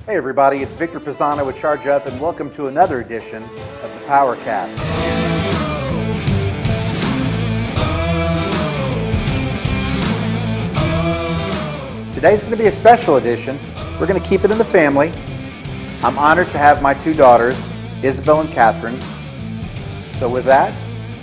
Hey everybody, it's Victor Pisano with Charge Up, and welcome to another edition of the PowerCast. Today's going to be a special edition. We're going to keep it in the family. I'm honored to have my two daughters, Isabel and Catherine. So with that,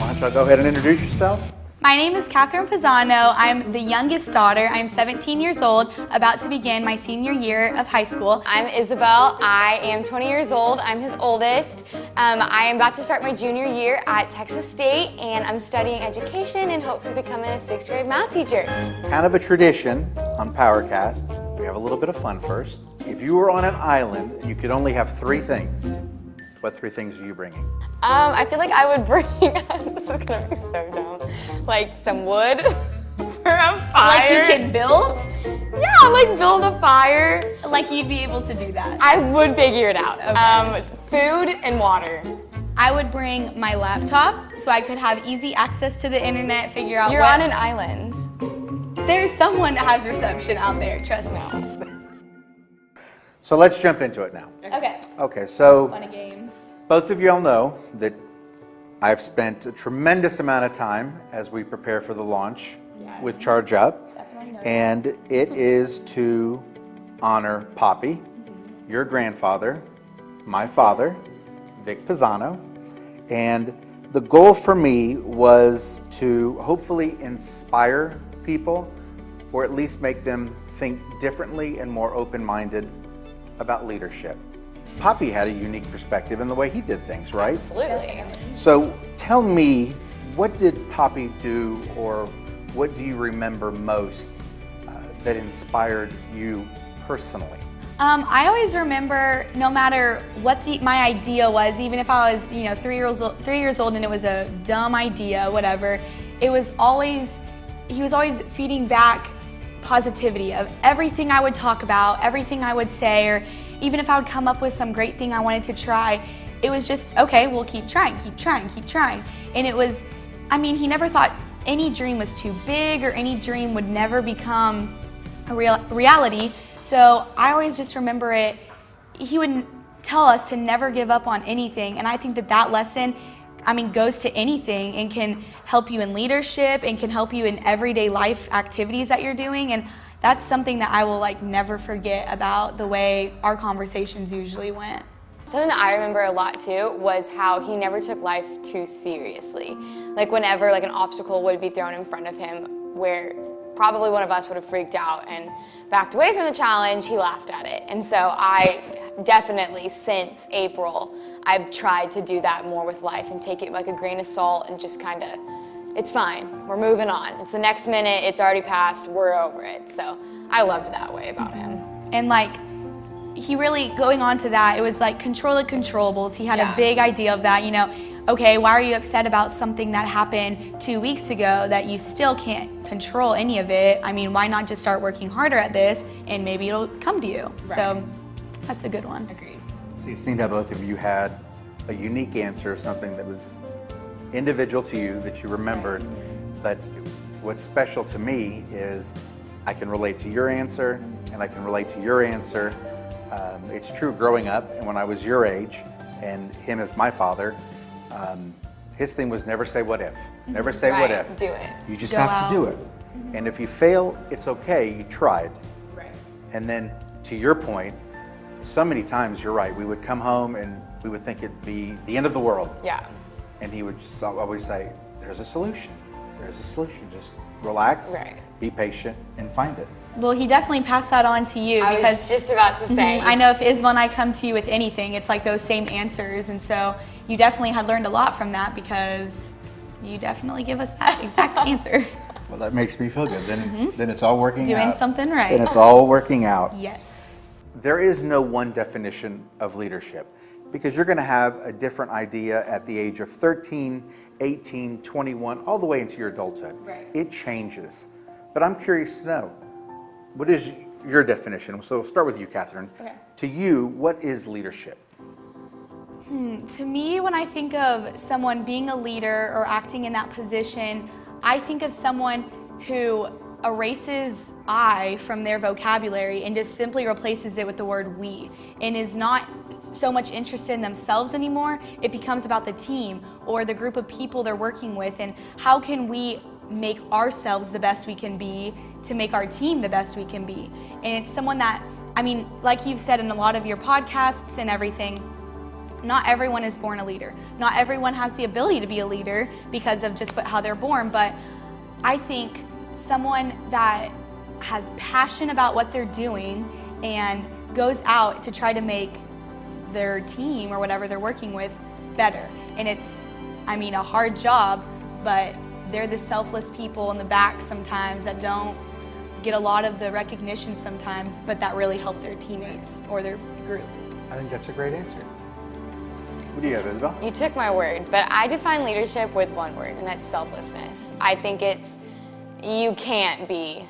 why don't y'all go ahead and introduce yourself? My name is Catherine Pisano. I'm the youngest daughter. I'm 17 years old, about to begin my senior year of high school. I'm Isabel. I am 20 years old. I'm his oldest. I am about to start my junior year at Texas State, and I'm studying education in hopes of becoming a 6th grade math teacher. Kind of a tradition on PowerCast. We have a little bit of fun first. If you were on an island and you could only have three things, what three things are you bringing? I feel like I would bring, this is gonna be so dumb, like some wood for a fire. Like you can build? Yeah, like build a fire. Like you'd be able to do that. I would figure it out. Okay. Food and water. I would bring my laptop so I could have easy access to the internet, figure out You're on an island. There's someone that has reception out there, trust me. So let's jump into it now. Okay. Okay, so Fun and games. both of y'all know that I've spent a tremendous amount of time as we prepare for the launch with Charge Up. Definitely know And it is to honor Poppy, your grandfather, my father, Vic Pisano. And the goal for me was to hopefully inspire people, or at least make them think differently and more open-minded about leadership. Poppy had a unique perspective in the way he did things, right? Absolutely. So tell me, what did Poppy do, or what do you remember most that inspired you personally? I always remember, no matter what my idea was, even if I was, 3 years old and it was a dumb idea, whatever, he was always feeding back positivity of everything I would talk about, everything I would say, or even if I would come up with some great thing I wanted to try, it was just, okay, we'll keep trying. And it was, he never thought any dream was too big or any dream would never become a reality. So I always just remember it. He would tell us to never give up on anything. And I think that lesson, goes to anything and can help you in leadership and can help you in everyday life activities that you're doing. And that's something that I will never forget about the way our conversations usually went. Something that I remember a lot too was how he never took life too seriously. Like whenever an obstacle would be thrown in front of him where probably one of us would have freaked out and backed away from the challenge, he laughed at it. And so I definitely, since April, I've tried to do that more with life and take it like a grain of salt and just kind of, it's fine, we're moving on. It's the next minute, it's already passed, we're over it. So I loved that way about him. And he really, going on to that, it was control the controllables. He had a big idea of that, okay, why are you upset about something that happened 2 weeks ago that you still can't control any of it? Why not just start working harder at this and maybe it'll come to you? Right. So that's a good one. Agreed. See, it seemed how both of you had a unique answer of something that was individual to you that you remembered. But what's special to me is I can relate to your answer and I can relate to your answer. It's true growing up, and when I was your age, and him as my father, his thing was never say what if. Never say what if. Do it. You just have to do it. And if you fail, it's okay, you tried. Right. And then to your point, so many times you're right, we would come home and we would think it'd be the end of the world. Yeah. And he would just always say, there's a solution. There's a solution. Just relax, be patient, and find it. Well, he definitely passed that on to you. I because was just about to say. I know if Isabel and I come to you with anything, it's those same answers. And so you definitely had learned a lot from that because you definitely give us that exact answer. Well, that makes me feel good. Then it's all working out. Doing something right. Then it's all working out. Yes. There is no one definition of leadership because you're going to have a different idea at the age of 13, 18, 21, all the way into your adulthood. Right. It changes. But I'm curious to know, what is your definition? So we'll start with you, Catherine. Okay. To you, what is leadership? To me, when I think of someone being a leader or acting in that position, I think of someone who erases I from their vocabulary and just simply replaces it with the word we, and is not so much interested in themselves anymore. It becomes about the team or the group of people they're working with, and how can we make ourselves the best we can be to make our team the best we can be. And it's someone that, I mean, like you've said in a lot of your podcasts and everything, not everyone is born a leader. Not everyone has the ability to be a leader because of just how they're born, but I think someone that has passion about what they're doing and goes out to try to make their team or whatever they're working with better. And it's, I mean, a hard job, but they're the selfless people in the back sometimes that don't get a lot of the recognition sometimes, but that really help their teammates or their group. I think that's a great answer. What do you have, Isabel? You took my word, but I define leadership with one word, and that's selflessness. I think it's, you can't be,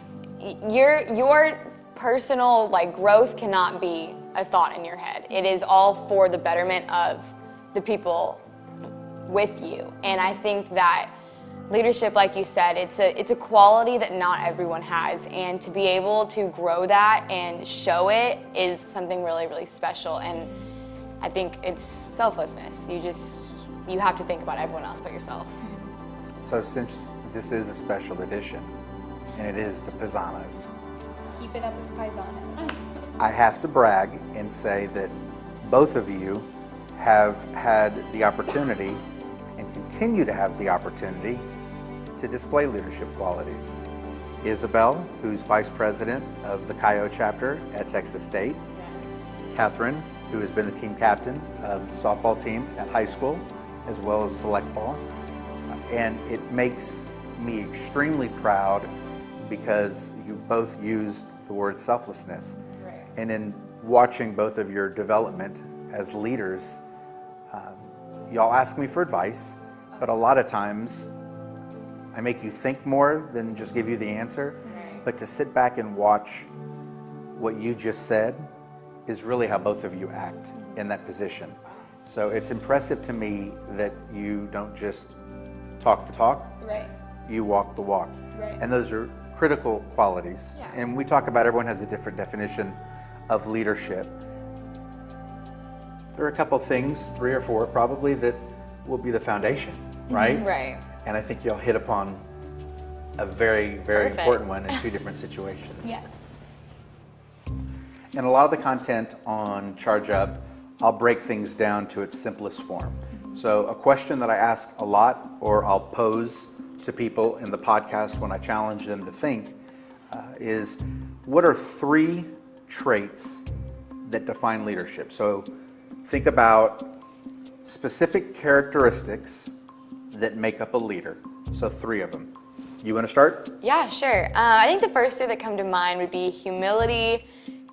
your personal growth cannot be a thought in your head. It is all for the betterment of the people with you. And I think that leadership, like you said, it's a quality that not everyone has, and to be able to grow that and show it is something really, really special. And I think it's selflessness. You have to think about everyone else but yourself. So since this is a special edition, and it is the Paisanos, Keep it up with the Paisanos. I have to brag and say that both of you have had the opportunity and continue to have the opportunity to display leadership qualities. Isabel, who's Vice President of the Chi O chapter at Texas State. Catherine, who has been the team captain of the softball team at high school, as well as select ball. And it makes me extremely proud because you both used the word selflessness. Right. And in watching both of your development as leaders, y'all ask me for advice, but a lot of times I make you think more than just give you the answer. Right. But to sit back and watch what you just said is really how both of you act in that position. So it's impressive to me that you don't just talk the talk, Right. you walk the walk. Right. And those are critical qualities. Yeah. And we talk about everyone has a different definition of leadership. There are a couple things, 3 or 4 probably, that will be the foundation, right? Right. And I think you'll hit upon a very, very Perfect. important one in 2 different situations. Yes. And a lot of the content on Charge Up, I'll break things down to its simplest form. So a question that I ask a lot, or I'll pose to people in the podcast when I challenge them to think, is what are 3 traits that define leadership? So think about specific characteristics that make up a leader. So 3 of them. You want to start? Yeah, sure. I think the first 3 that come to mind would be humility,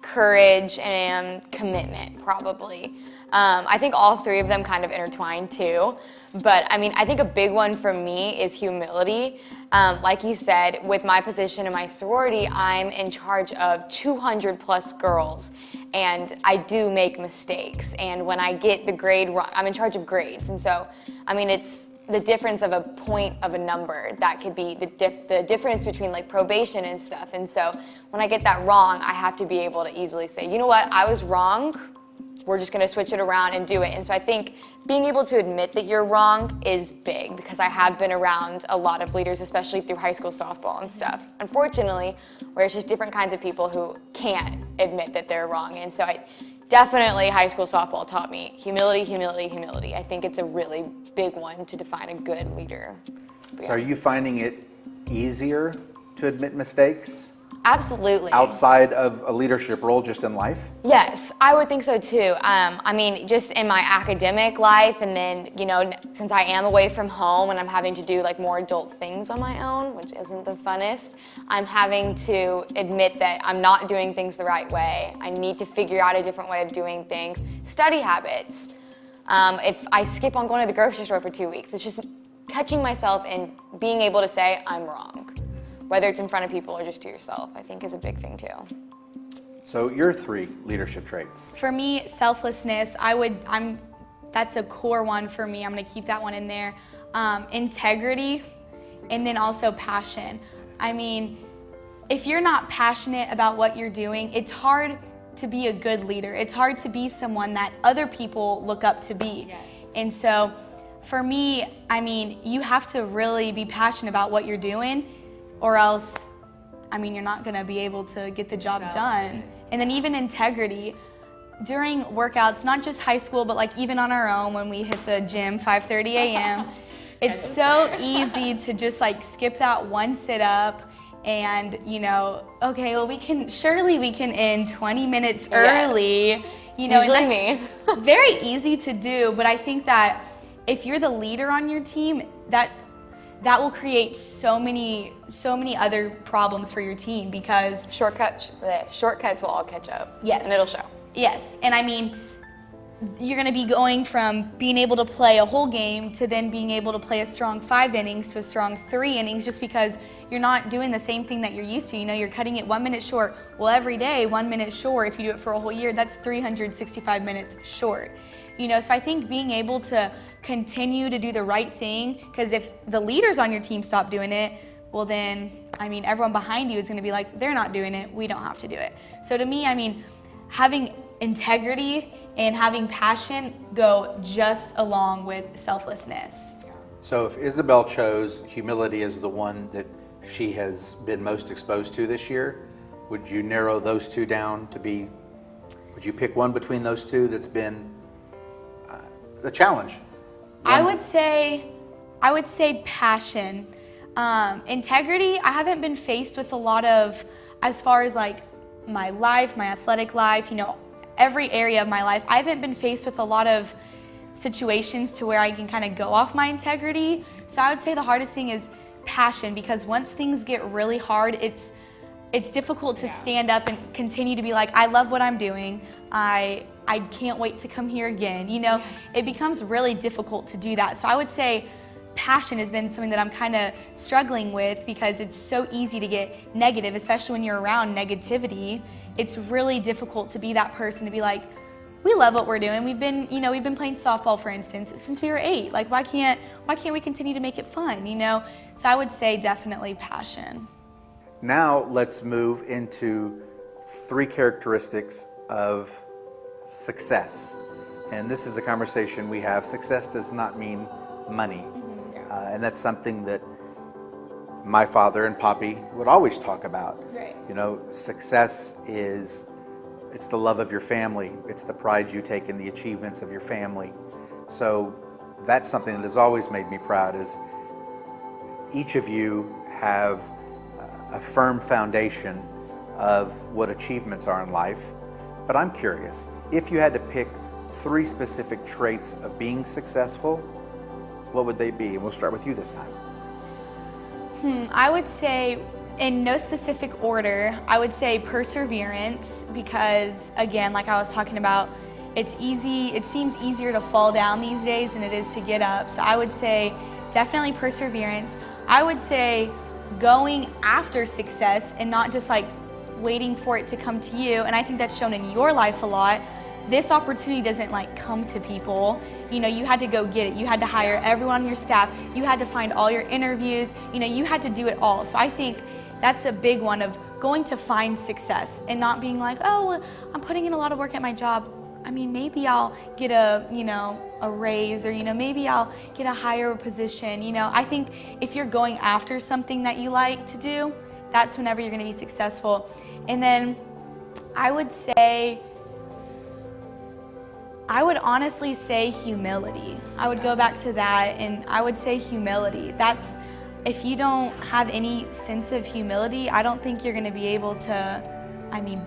courage, and commitment, probably. I think all 3 of them kind of intertwine too. But I mean, I think a big one for me is humility. Like you said, with my position in my sorority, I'm in charge of 200 plus girls, and I do make mistakes. And when I get the grade wrong, I'm in charge of grades. And so, I mean, it's the difference of a point of a number that could be the difference between probation and stuff. And so when I get that wrong, I have to be able to easily say, you know what, I was wrong. We're just going to switch it around and do it. And so I think being able to admit that you're wrong is big, because I have been around a lot of leaders, especially through high school softball and stuff, unfortunately, where it's just different kinds of people who can't admit that they're wrong. And so definitely high school softball taught me humility, humility, humility. I think it's a really big one to define a good leader. But So are you finding it easier to admit mistakes Absolutely. outside of a leadership role, just in life? Yes, I would think so too. I mean, just in my academic life, and then, since I am away from home and I'm having to do more adult things on my own, which isn't the funnest, I'm having to admit that I'm not doing things the right way. I need to figure out a different way of doing things. Study habits. If I skip on going to the grocery store for 2 weeks, it's just catching myself and being able to say I'm wrong. Whether it's in front of people or just to yourself, I think is a big thing too. So your 3 leadership traits. For me, selflessness, that's a core one for me. I'm gonna keep that one in there. Integrity, and then also passion. I mean, if you're not passionate about what you're doing, it's hard to be a good leader. It's hard to be someone that other people look up to be. Yes. And so for me, I mean, you have to really be passionate about what you're doing, or else, I mean, you're not gonna be able to get the job done. And then even integrity. During workouts, not just high school, but like even on our own when we hit the gym 5:30 a.m., it's so easy to just like skip that one sit up and, you know, okay, well we can end 20 minutes early. You know, usually and me. that's very easy to do, but I think that if you're the leader on your team, that will create so many other problems for your team, because Shortcuts will all catch up. Yes. And it'll show. yes, and I mean, you're going to be going from being able to play a whole game to then being able to play a strong 5 innings to a strong 3 innings, just because you're not doing the same thing that you're used to. You know, you're cutting it 1 minute short. Well, every day, 1 minute short, if you do it for a whole year, that's 365 minutes short. You know, so I think being able to continue to do the right thing, because if the leaders on your team stop doing it, well then, I mean, everyone behind you is going to be like, they're not doing it, we don't have to do it. So to me, I mean, having integrity and having passion go just along with selflessness. So if Isabel chose humility as the one that she has been most exposed to this year, would you narrow those two down to be, would you pick one between those two that's been a challenge? I would say passion. Integrity, I haven't been faced with a lot of, as far as like my life, my athletic life, you know, every area of my life, I haven't been faced with a lot of situations to where I can kind of go off my integrity. So I would say the hardest thing is passion, because once things get really hard, it's difficult to stand up and continue to be like, I love what I'm doing. I can't wait to come here again. You know, it becomes really difficult to do that. So I would say passion has been something that I'm kind of struggling with, because it's so easy to get negative, especially when you're around negativity. It's really difficult to be that person to be like, we love what we're doing. We've been playing softball, for instance, since we were 8. Like, why can't we continue to make it fun, you know? So I would say definitely passion. Now let's move into 3 characteristics of success. And this is a conversation we have. Success does not mean money. And that's something that my father and Poppy would always talk about. Right. You know, success it's the love of your family. It's the pride you take in the achievements of your family. So that's something that has always made me proud, is each of you have a firm foundation of what achievements are in life. But I'm curious, if you had to pick 3 specific traits of being successful, what would they be? And we'll start with you this time. I would say, in no specific order, I would say perseverance, because again, like I was talking about, it seems easier to fall down these days than it is to get up. So I would say definitely perseverance. I would say going after success and not just like waiting for it to come to you. And I think that's shown in your life a lot. This opportunity doesn't like come to people. You know, you had to go get it. You had to hire everyone on your staff. You had to find all your interviews. You know, you had to do it all. So I think that's a big one, of going to find success and not being like, oh, well, I'm putting in a lot of work at my job. I mean, maybe I'll get a raise, or, maybe I'll get a higher position. I think if you're going after something that you like to do, that's whenever you're going to be successful. And then I would honestly say humility. I would go back to that, and I would say humility. If you don't have any sense of humility, I don't think you're going to be able to,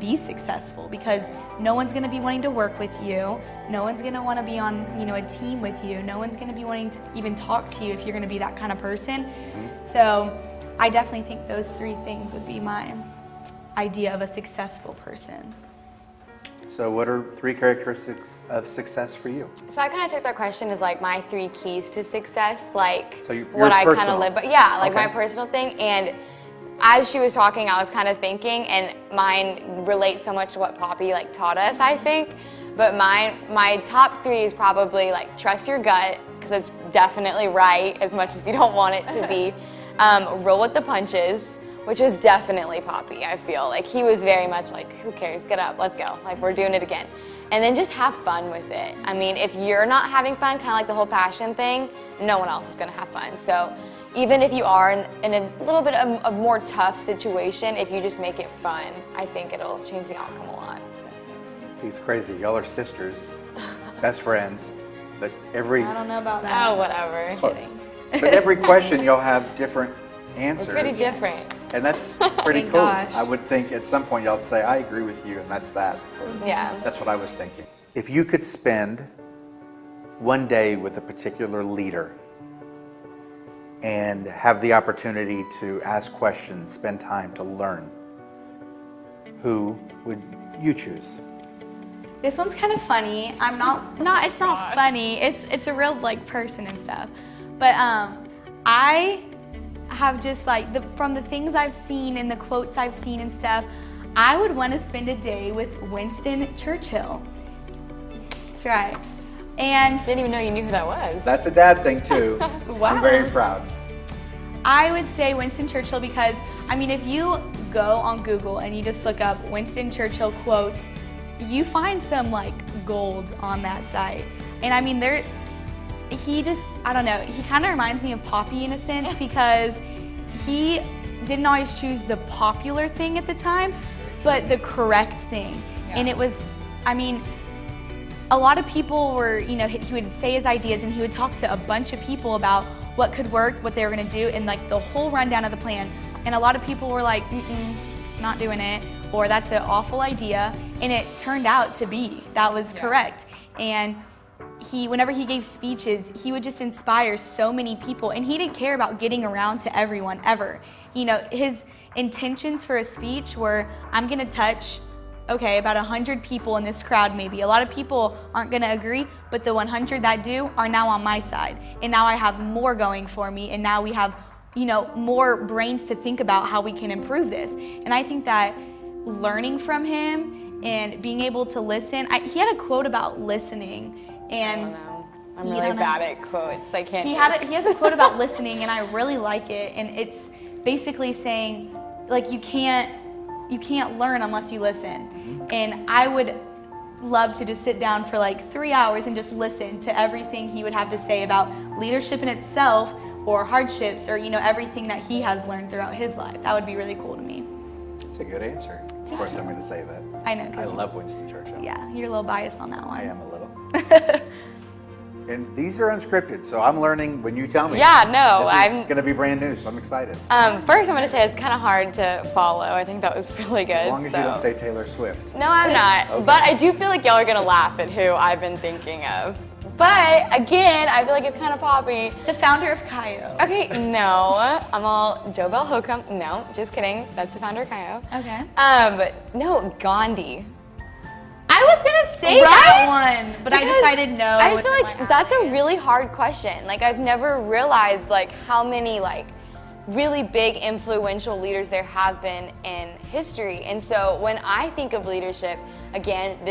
be successful, because no one's going to be wanting to work with you. No one's going to want to be on, a team with you. No one's going to be wanting to even talk to you if you're going to be that kind of person. So I definitely think those 3 things would be my idea of a successful person. So what are 3 characteristics of success for you? So I kind of took that question as like my 3 keys to success, like so what I kind personal. of live, but yeah, like Okay. my personal thing. And as she was talking, I was kind of thinking, and mine relates so much to what Poppy taught us, I think. But my top 3 is probably trust your gut, because it's definitely right as much as you don't want it to be. Roll with the punches, which was definitely Poppy, I feel. Like, he was very much like, who cares, get up, let's go. Like, we're doing it again. And then just have fun with it. I mean, if you're not having fun, kind of like the whole passion thing, no one else is gonna have fun. So even if you are in a little bit of a more tough situation, if you just make it fun, I think it'll change the outcome a lot. See, it's crazy. Y'all are sisters, best friends, but every I don't know about that. Oh, whatever. close. But every question y'all have different answers. We're pretty different. And that's pretty Thank cool. gosh. I would think at some point y'all would say, I agree with you, and that's that. Yeah. That's what I was thinking. If you could spend one day with a particular leader and have the opportunity to ask questions, spend time to learn, who would you choose? This one's kind of funny. It's not funny. It's a real like person and stuff. But I have just like from the things I've seen and the quotes I've seen and stuff, I would want to spend a day with Winston Churchill. That's right. And Didn't even know you knew who that was. That's a dad thing too. Wow. I'm very proud. I would say Winston Churchill because, I mean, if you go on Google and you just look up Winston Churchill quotes, you find some like gold on that site. And I mean, I don't know, he kind of reminds me of Poppy in a sense because he didn't always choose the popular thing at the time, but the correct thing. Yeah. And it was, I mean, a lot of people were, you know, he would say his ideas and he would talk to a bunch of people about what could work, what they were gonna do, and like the whole rundown of the plan. And a lot of people were like, not doing it, or that's an awful idea. And it turned out to be, that was correct. And whenever he gave speeches, he would just inspire so many people, and he didn't care about getting around to everyone ever. You know, his intentions for a speech were, I'm gonna touch, okay, about 100 people in this crowd maybe. A lot of people aren't gonna agree, but the 100 that do are now on my side. And now I have more going for me, and now we have, you know, more brains to think about how we can improve this. And I think that learning from him and being able to listen, he had a quote about listening, and I don't know. I'm really bad at quotes. I can't. he has a quote about listening, and I really like it. And it's basically saying, like, you can't learn unless you listen. And I would love to just sit down for like 3 hours and just listen to everything he would have to say about leadership in itself, or hardships, or, you know, everything that he has learned throughout his life. That would be really cool to me. That's a good answer. Of course, I'm going to say that. I know. I love Winston Churchill. Yeah, you're a little biased on that one. I am a little. And these are unscripted, so I'm learning when you tell me. Yeah, no, I'm going to be brand new, so I'm excited. First, I'm going to say it's kind of hard to follow. I think that was really good. As long as you don't say Taylor Swift. No, I'm not. Okay. But I do feel like y'all are going to laugh at who I've been thinking of. But again, I feel like it's kind of Poppy. The founder of Kayo. Okay, no, I'm all Joe Bell Hocum. No, just kidding. That's the founder of Kayo. Okay. No, Gandhi. I was gonna say that one, but I Because decided no. I it's feel in like my that's a eye. really hard question. Like, I've never realized like how many like really big influential leaders there have been in history. And so when I think of leadership, again,